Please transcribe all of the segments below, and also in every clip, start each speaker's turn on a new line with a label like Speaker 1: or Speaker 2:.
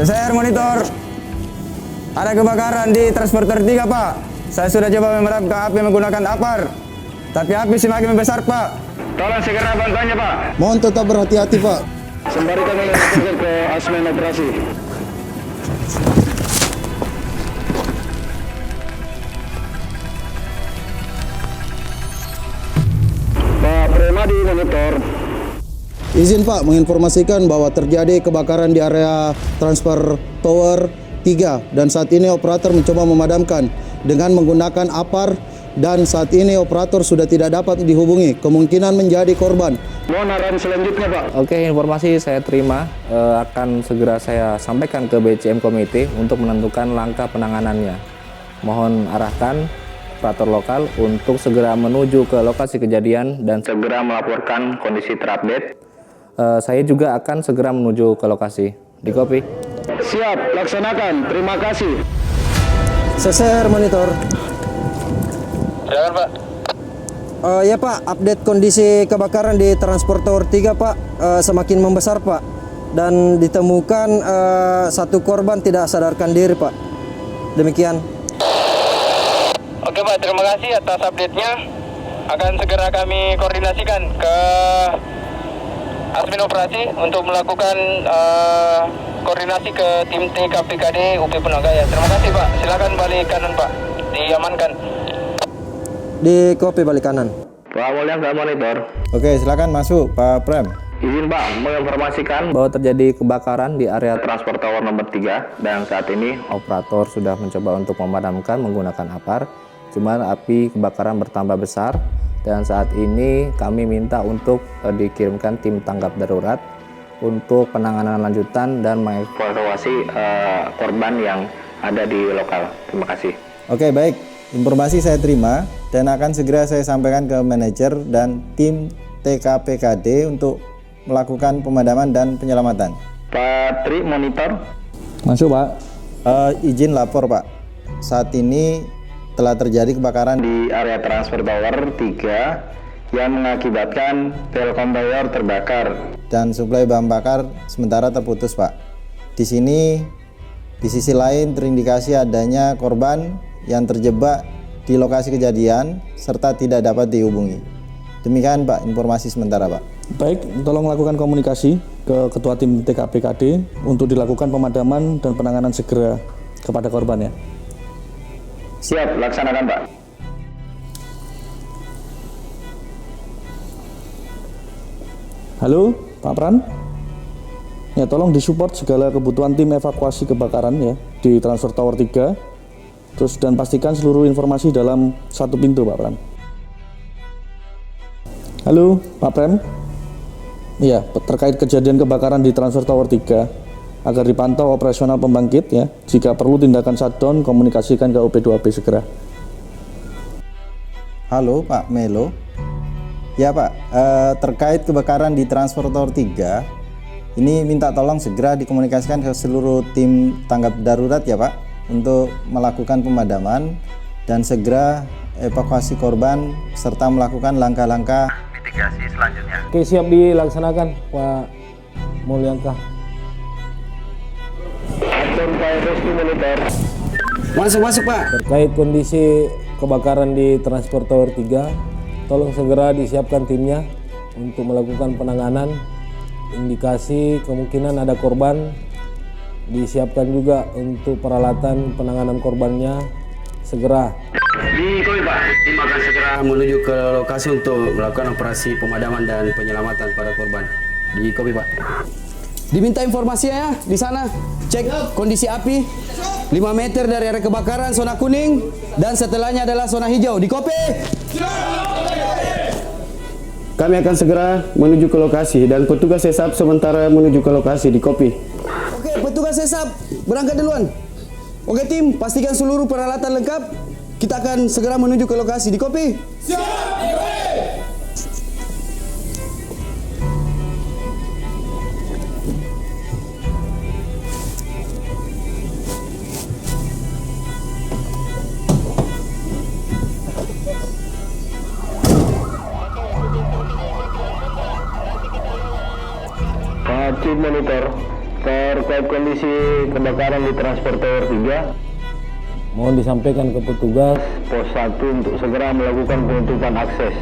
Speaker 1: CSR monitor. Ada kebakaran di transporter 3, Pak. Saya sudah coba memadamkan api menggunakan APAR, tapi api semakin membesar, Pak. Tolong segera bantuannya, Pak.
Speaker 2: Mohon tetap berhati-hati, Pak.
Speaker 1: Sembari kami lakukan ke asmen operasi. Pak Premadi monitor.
Speaker 2: Izin Pak menginformasikan bahwa terjadi kebakaran di area transfer tower 3 dan saat ini operator mencoba memadamkan dengan menggunakan APAR dan saat ini operator sudah tidak dapat dihubungi, kemungkinan menjadi korban.
Speaker 1: Mohon arahan selanjutnya, Pak.
Speaker 3: Oke, informasi saya terima, akan segera saya sampaikan ke BCM Komite untuk menentukan langkah penanganannya. Mohon arahkan operator lokal untuk segera menuju ke lokasi kejadian dan segera melaporkan kondisi terupdate. Saya juga akan segera menuju ke lokasi. Di copy.
Speaker 1: Siap, laksanakan. Terima kasih.
Speaker 2: CSR monitor.
Speaker 3: Silakan, Pak.
Speaker 2: Ya Pak, update kondisi kebakaran di transporter 3 Pak, semakin membesar Pak, dan ditemukan satu korban tidak sadarkan diri Pak. Demikian.
Speaker 4: Oke Pak, terima kasih atas update-nya. Akan segera kami koordinasikan ke admin operasi untuk melakukan koordinasi ke tim TKPKD UP Punagaya. Terima kasih Pak. Silakan balik kanan Pak. Diamankan.
Speaker 2: Di copy balik kanan.
Speaker 1: Pak Mulyanka monitor.
Speaker 2: Oke, silakan masuk Pak Prem.
Speaker 1: Izin, Pak, menginformasikan
Speaker 3: Bahwa terjadi kebakaran di area
Speaker 1: transport tower nomor 3 dan saat ini
Speaker 3: operator sudah mencoba untuk memadamkan menggunakan APAR. Cuman api kebakaran bertambah besar dan saat ini kami minta untuk dikirimkan tim tanggap darurat untuk penanganan lanjutan dan mengevakuasi korban yang ada di lokal. Terima kasih.
Speaker 5: Oke, baik. Informasi saya terima dan akan segera saya sampaikan ke manajer dan tim TKPKD untuk melakukan pemadaman dan penyelamatan.
Speaker 1: Pak Tri monitor.
Speaker 5: Masuk, Pak. Izin lapor, Pak. Saat ini telah terjadi kebakaran
Speaker 1: Di area transfer tower 3 yang mengakibatkan pel conveyor terbakar.
Speaker 5: dan suplai bahan bakar sementara terputus, Pak. Di sini, di sisi lain terindikasi adanya korban yang terjebak di lokasi kejadian serta tidak dapat dihubungi. Demikian, Pak, informasi sementara, Pak.
Speaker 6: Baik, tolong lakukan komunikasi ke Ketua Tim TKPKD untuk dilakukan pemadaman dan penanganan segera kepada korban ya.
Speaker 1: Siap, laksanakan, Pak.
Speaker 6: Halo, Pak Pran? Ya, tolong disupport segala kebutuhan tim evakuasi kebakaran ya di Transfer Tower 3. Terus dan pastikan seluruh informasi dalam satu pintu, Pak Pran. Halo, Pak Prem? Ya, terkait kejadian kebakaran di Transfer Tower 3 agar dipantau operasional pembangkit ya. Jika perlu tindakan shutdown, komunikasikan ke UP2B segera.
Speaker 5: Halo, Pak Melo. Ya, Pak, terkait kebakaran di Transfer Tower 3, ini minta tolong segera dikomunikasikan ke seluruh tim tanggap darurat ya, Pak, untuk melakukan pemadaman dan segera evakuasi korban serta melakukan langkah-langkah
Speaker 1: Mitigasi selanjutnya.
Speaker 7: Oke, siap dilaksanakan Pak Mulyanka.
Speaker 1: Atur Pak Restu monitor.
Speaker 2: Masuk, Pak.
Speaker 7: Terkait kondisi kebakaran di Transport Tower 3, tolong segera disiapkan timnya untuk melakukan penanganan. Indikasi kemungkinan ada korban, disiapkan juga untuk peralatan penanganan korbannya segera.
Speaker 8: Di Koi Pak, tim akan segera menuju ke lokasi untuk melakukan operasi pemadaman dan penyelamatan pada korban. Di Koi Pak.
Speaker 2: Diminta informasinya ya di sana. Cek kondisi api 5 meter dari area kebakaran zona kuning dan setelahnya adalah zona hijau. Di copy.
Speaker 8: Kami akan segera menuju ke lokasi dan petugas sesap sementara menuju ke lokasi. Di copy.
Speaker 2: Oke, petugas sesap berangkat duluan. Oke tim, pastikan seluruh peralatan lengkap. Kita akan segera menuju ke lokasi. Di copy.
Speaker 1: Pak Chief monitor.
Speaker 4: Terkait kondisi kebakaran di Transport Tower 3,
Speaker 7: mohon disampaikan ke petugas
Speaker 4: pos 1 untuk segera melakukan penutupan akses.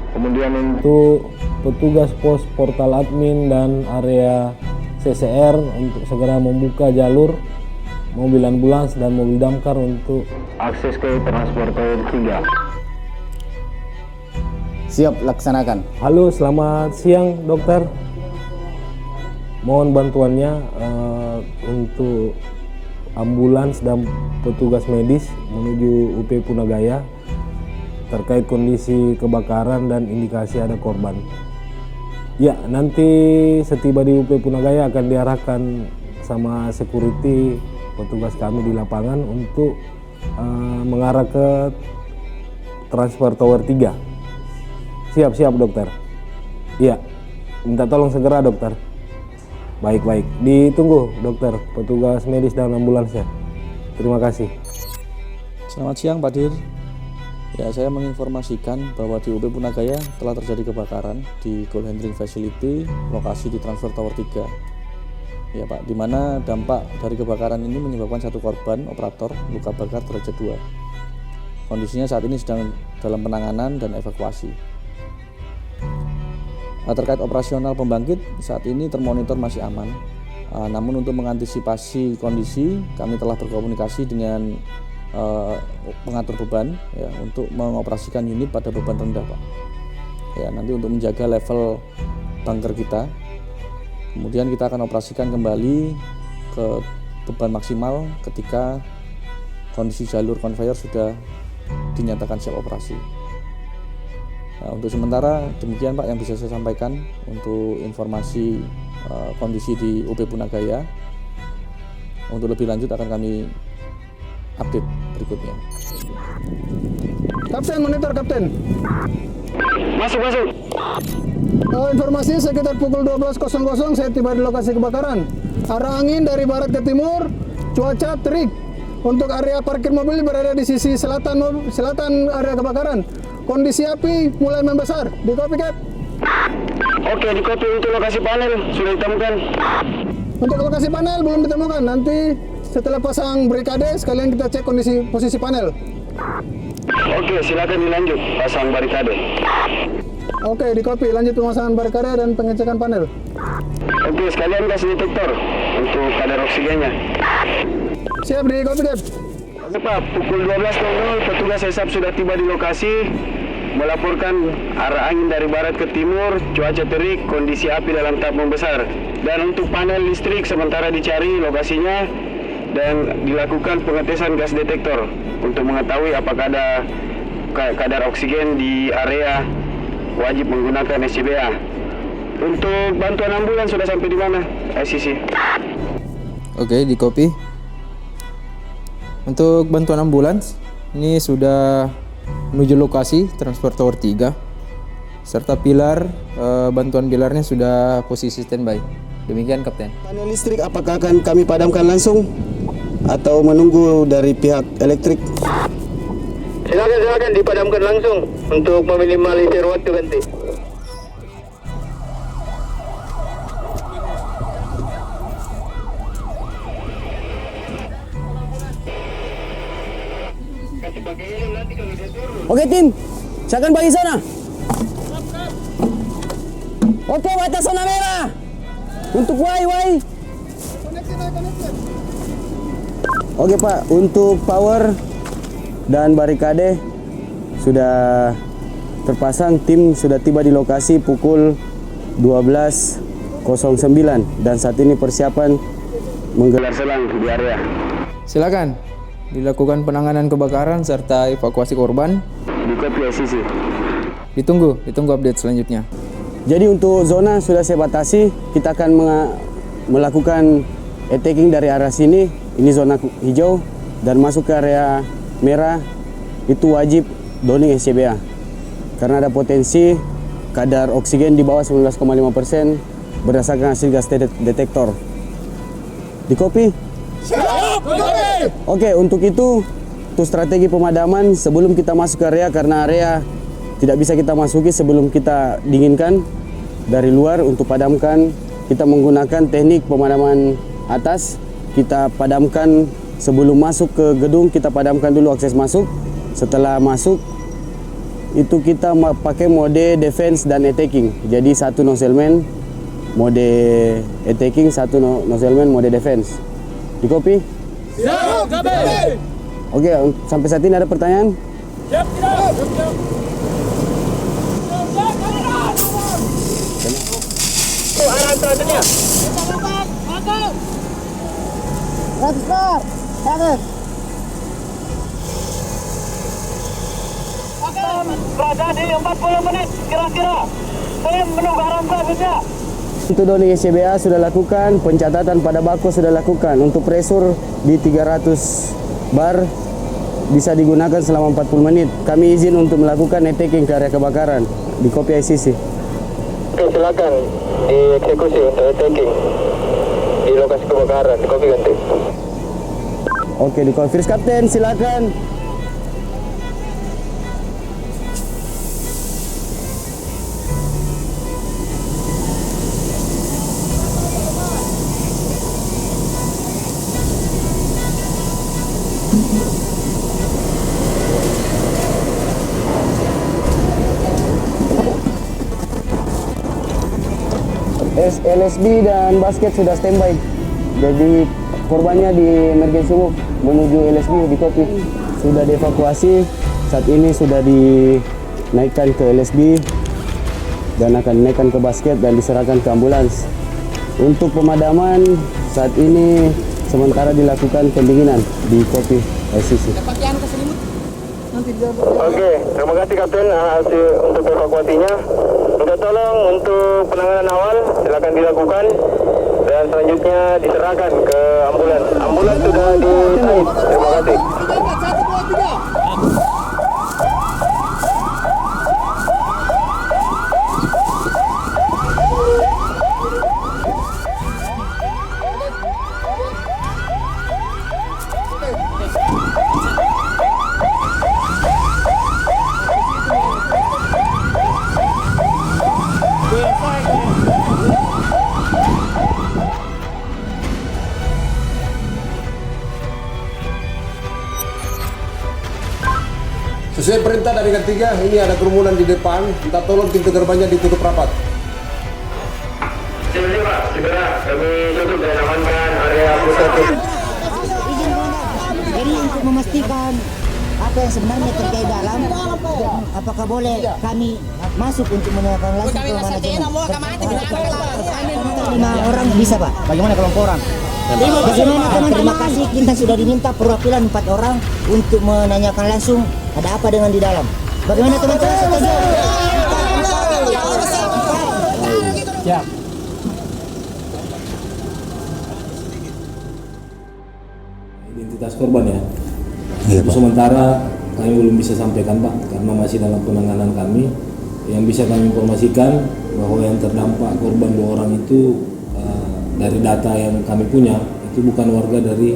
Speaker 4: Kemudian
Speaker 7: untuk petugas pos portal admin dan area CCR untuk segera membuka jalur mobil ambulans dan mobil damkar untuk
Speaker 4: akses ke Transport Tower 3.
Speaker 5: Siap, laksanakan.
Speaker 7: Halo, selamat siang dokter. Mohon bantuannya untuk ambulans dan petugas medis menuju UP Punagaya terkait kondisi kebakaran dan indikasi ada korban. Ya, nanti setiba di UP Punagaya akan diarahkan sama security petugas kami di lapangan untuk mengarah ke Transport Tower 3. Siap dokter. Iya, minta tolong segera dokter. Baik, ditunggu dokter, petugas medis dan ambulansnya. Terima kasih.
Speaker 6: Selamat siang Pak Dir. Ya, saya menginformasikan bahwa di UP Punagaya telah terjadi kebakaran di Cold Handling Facility lokasi di Transport Tower 3. Ya Pak, di mana dampak dari kebakaran ini menyebabkan satu korban operator luka bakar derajat 2. Kondisinya saat ini sedang dalam penanganan dan evakuasi. Terkait operasional pembangkit, saat ini termonitor masih aman. Namun untuk mengantisipasi kondisi, kami telah berkomunikasi dengan pengatur beban ya, untuk mengoperasikan unit pada beban rendah Pak. Ya, nanti untuk menjaga level bunker kita. Kemudian kita akan operasikan kembali ke beban maksimal ketika kondisi jalur konveyor sudah dinyatakan siap operasi. Nah, untuk sementara demikian Pak yang bisa saya sampaikan untuk informasi kondisi di UP Punagaya. Untuk lebih lanjut akan kami update berikutnya.
Speaker 2: Kapten, monitor Kapten.
Speaker 4: Masuk.
Speaker 2: Informasi sekitar pukul 12.00 saya tiba di lokasi kebakaran. Arah angin dari barat ke timur, cuaca terik. Untuk area parkir mobil berada di sisi selatan area kebakaran. Kondisi api mulai membesar. Di copy Cap.
Speaker 4: Oke, di copy. Untuk lokasi panel sudah ditemukan.
Speaker 2: Untuk lokasi panel belum ditemukan. Nanti setelah pasang barikade sekalian kita cek kondisi posisi panel.
Speaker 4: Oke, silakan dilanjut pasang barikade.
Speaker 2: Oke, di copy. Lanjut pemasangan barikade dan pengecekan panel.
Speaker 4: Oke, sekalian gas detektor untuk kadar oksigennya.
Speaker 2: Siap, di copy Cap.
Speaker 4: Pak, pukul 12.00 petugas SESAP sudah tiba di lokasi melaporkan arah angin dari barat ke timur, cuaca terik, kondisi api dalam tahap membesar. Dan untuk panel listrik sementara dicari lokasinya dan dilakukan pengetesan gas detektor untuk mengetahui apakah ada kadar oksigen di area wajib menggunakan SCBA. Untuk bantuan ambulans sudah sampai di mana, ICC?
Speaker 1: Oke, di copy. Untuk bantuan ambulans ini sudah menuju lokasi Transport Tower 3 serta pilar, bantuan pilarnya sudah posisi standby. Demikian Kapten.
Speaker 8: Panel listrik apakah akan kami padamkan langsung atau menunggu dari pihak elektrik?
Speaker 4: Silakan dipadamkan langsung untuk meminimalisir waktu ganti.
Speaker 9: Oke tim, silakan bagi zona. Oke, batas zona merah. Untuk Y.
Speaker 5: Oke Pak, untuk power dan barikade sudah terpasang. Tim sudah tiba di lokasi pukul 12.09 dan saat ini persiapan menggelar selang di area.
Speaker 1: Silakan dilakukan penanganan kebakaran serta evakuasi korban.
Speaker 5: Di copy ICC.
Speaker 1: Ditunggu update selanjutnya.
Speaker 5: Jadi untuk zona sudah saya batasi, kita akan melakukan attacking dari arah sini. Ini zona hijau dan masuk ke area merah itu wajib donning SCBA karena ada potensi kadar oksigen di bawah 19,5% berdasarkan hasil gas detektor. Di copy? Oke, untuk itu strategi pemadaman sebelum kita masuk ke area, karena area tidak bisa kita masuki sebelum kita dinginkan dari luar untuk padamkan
Speaker 4: kita menggunakan teknik pemadaman atas. Kita padamkan sebelum masuk ke gedung, kita padamkan dulu akses masuk. Setelah masuk, itu kita pakai mode defense dan attacking. Jadi satu nozzleman mode attacking, satu nozzleman mode defense. Di copy?
Speaker 9: Siap, kami.
Speaker 4: Oke, sampai saat ini ada pertanyaan?
Speaker 9: Siap, tidak. Arah selanjutnya. Berada di 40 menit kira-kira. Saya menunggu arahan selanjutnya.
Speaker 4: Untuk Doni SCBA sudah lakukan, pencatatan pada bako sudah lakukan. Untuk pressure di 300 bar bisa digunakan selama 40 menit. Kami izin untuk melakukan attacking ke area kebakaran di kopi ICC.
Speaker 10: Oke, silakan dieksekusi untuk attacking di lokasi kebakaran. Kopi ganti.
Speaker 4: Oke, di call first Kapten, silakan. LSB dan basket sudah standby. Jadi korbannya di emergency walk menuju LSB di kopi. Sudah dievakuasi. Saat ini sudah dinaikkan ke LSB dan akan dinaikkan ke basket dan diserahkan ke ambulans. Untuk pemadaman saat ini sementara dilakukan pendinginan di kopi ICC.
Speaker 10: Oke, terima kasih Kapten hasil untuk evakuasinya. Minta tolong untuk penanganan awal silakan dilakukan dan selanjutnya diserahkan ke ambulans. Ambulans sudah ditarik. Terima kasih.
Speaker 11: Sesuai perintah dari ketiga, ini ada kerumunan di depan. Minta tolong pintu gerbangnya ditutup rapat.
Speaker 10: Siap, Pak. Segera kami tutup dan amankan area pusat.
Speaker 12: Jadi untuk memastikan apa yang sebenarnya terjadi dalam, apakah boleh kami masuk untuk menanyakan langsung ke manajemen? 5 orang bisa, Pak. Bagaimana kelompok orang? Bagaimana teman-teman? Terima kasih, kita sudah diminta perwakilan 4 orang untuk menanyakan langsung ada apa dengan di dalam. Bagaimana teman-teman? Setuju?
Speaker 7: Siap. Identitas korban ya.
Speaker 2: Iya,
Speaker 7: Untuk sementara kami belum bisa sampaikan Pak karena masih dalam penanganan kami. Yang bisa kami informasikan bahwa yang terdampak korban 2 orang itu dari data yang kami punya itu bukan warga dari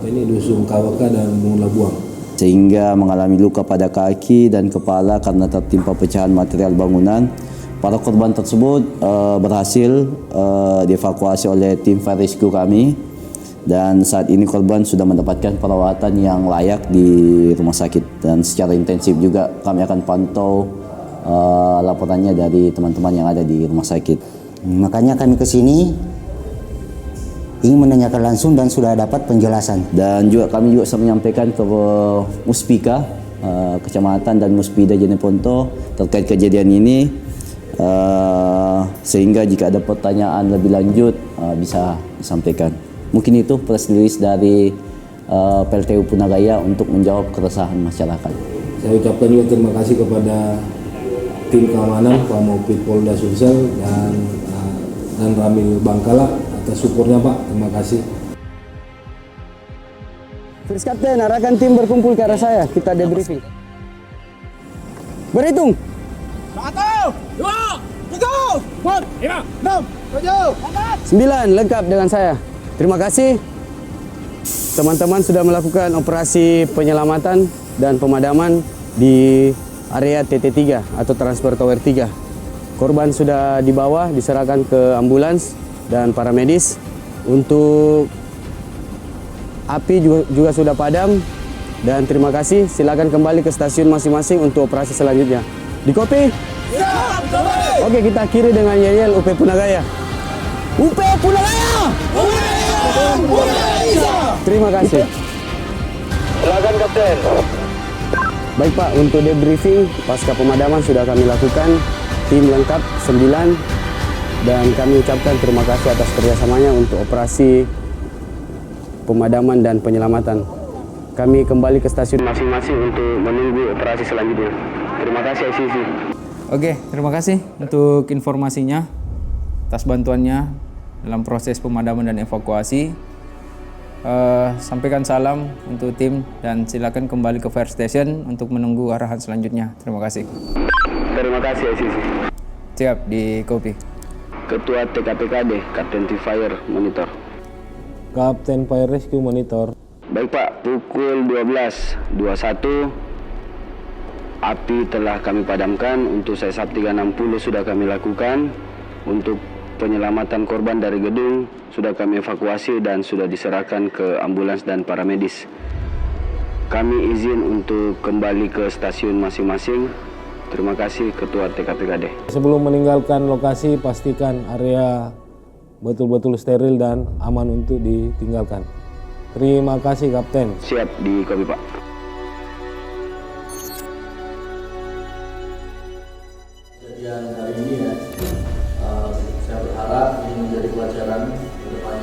Speaker 7: Dusun Kawaka dan Mulabuang.
Speaker 13: Sehingga mengalami luka pada kaki dan kepala karena tertimpa pecahan material bangunan. Para korban tersebut berhasil dievakuasi oleh tim fire rescue kami dan saat ini korban sudah mendapatkan perawatan yang layak di rumah sakit dan secara intensif juga kami akan pantau laporannya dari teman-teman yang ada di rumah sakit.
Speaker 12: Makanya kami ke sini ingin menanyakan langsung dan sudah dapat penjelasan.
Speaker 13: Dan juga kami juga sudah menyampaikan ke Muspika, Kecamatan dan Muspida Jeneponto terkait kejadian ini, sehingga jika ada pertanyaan lebih lanjut bisa disampaikan. Mungkin itu press release dari PLTU Punagaya untuk menjawab keresahan masyarakat.
Speaker 7: Saya ucapkan juga terima kasih kepada tim keamanan Pak Mopit Polda Sulsel dan Ramil Bangkala atas supportnya Pak. Terima kasih.
Speaker 4: First Kapten, arahkan tim berkumpul ke arah saya. Kita debriefing. Berhitung.
Speaker 9: 1, 2, 3, 4, 5, 6, 7,
Speaker 4: 9 lengkap dengan saya. Terima kasih. Teman-teman sudah melakukan operasi penyelamatan dan pemadaman di area TT3 atau Transfer Tower 3.
Speaker 8: Korban sudah dibawa, diserahkan ke ambulans dan para medis. Untuk api juga sudah padam. Dan terima kasih, silakan kembali ke stasiun masing-masing untuk operasi selanjutnya. Di kopi? Oke, kita akhiri dengan yel UP Punagaya. UP Punagaya! Terima kasih.
Speaker 10: Silakan Kapten.
Speaker 8: Baik Pak, untuk debriefing pasca pemadaman sudah kami lakukan, tim lengkap 9, dan kami ucapkan terima kasih atas kerjasamanya untuk operasi pemadaman dan penyelamatan. Kami kembali ke stasiun masing-masing untuk menunggu operasi selanjutnya. Terima kasih ICC.
Speaker 14: Oke, terima kasih untuk informasinya, atas bantuannya dalam proses pemadaman dan evakuasi. Sampaikan salam untuk tim dan silakan kembali ke fire station untuk menunggu arahan selanjutnya. Terima kasih.
Speaker 4: Terima kasih ICC.
Speaker 14: Siap, di kopi.
Speaker 4: Ketua TKPKD, Kapten T-Fire Monitor.
Speaker 7: Kapten Fire Rescue Monitor.
Speaker 4: Baik Pak, pukul 12.21 api telah kami padamkan. Untuk SESAP 360 sudah kami lakukan. Untuk penyelamatan korban dari gedung sudah kami evakuasi dan sudah diserahkan ke ambulans dan para medis. Kami izin untuk kembali ke stasiun masing-masing. Terima kasih Ketua TKPKD.
Speaker 7: Sebelum meninggalkan lokasi, pastikan area betul-betul steril dan aman untuk ditinggalkan. Terima kasih Kapten.
Speaker 4: Siap, di kopi Pak.
Speaker 6: Kejadian hari ini ya, saya berharap ini menjadi pelajaran ke depan